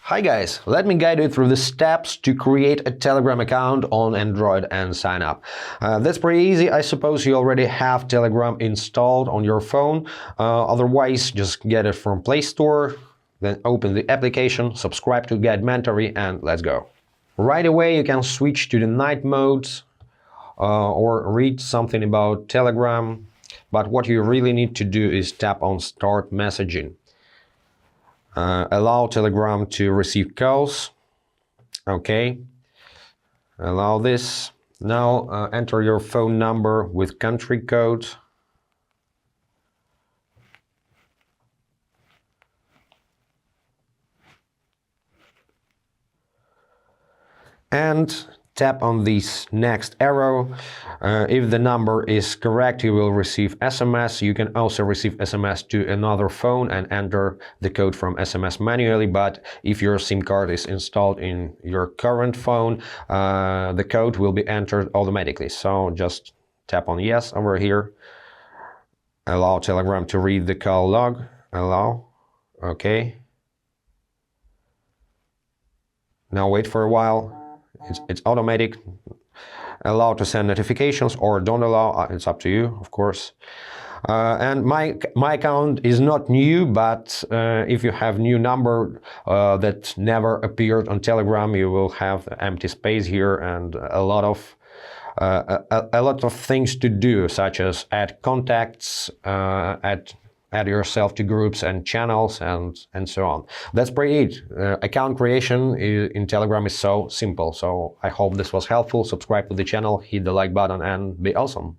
Hi guys, let me guide you through the steps to create a Telegram account on Android and sign up. That's pretty easy. I suppose you already have Telegram installed on your phone. Otherwise, just get it from Play Store, then open the application, subscribe to Get Mentory, and let's go. Right away, you can switch to the night mode or read something about Telegram. But what you really need to do is tap on Start Messaging. Allow Telegram to receive calls. Okay. Allow this. Now enter your phone number with country code. And tap on this next arrow. If the number is correct, you will receive SMS. You can also receive SMS to another phone and enter the code from SMS manually. But if your SIM card is installed in your current phone, the code will be entered automatically. So just tap on yes over here. Allow Telegram to read the call log. Allow. Okay. Now wait for a while. It's automatic. Allow to send notifications or don't allow. It's up to you, of course. And my account is not new, but if you have new number that never appeared on Telegram, you will have empty space here and a lot of things to do, such as add contacts, add yourself to groups and channels, and so on. That's pretty it. Account creation in Telegram is so simple. So I hope this was helpful. Subscribe to the channel, hit the like button, and be awesome.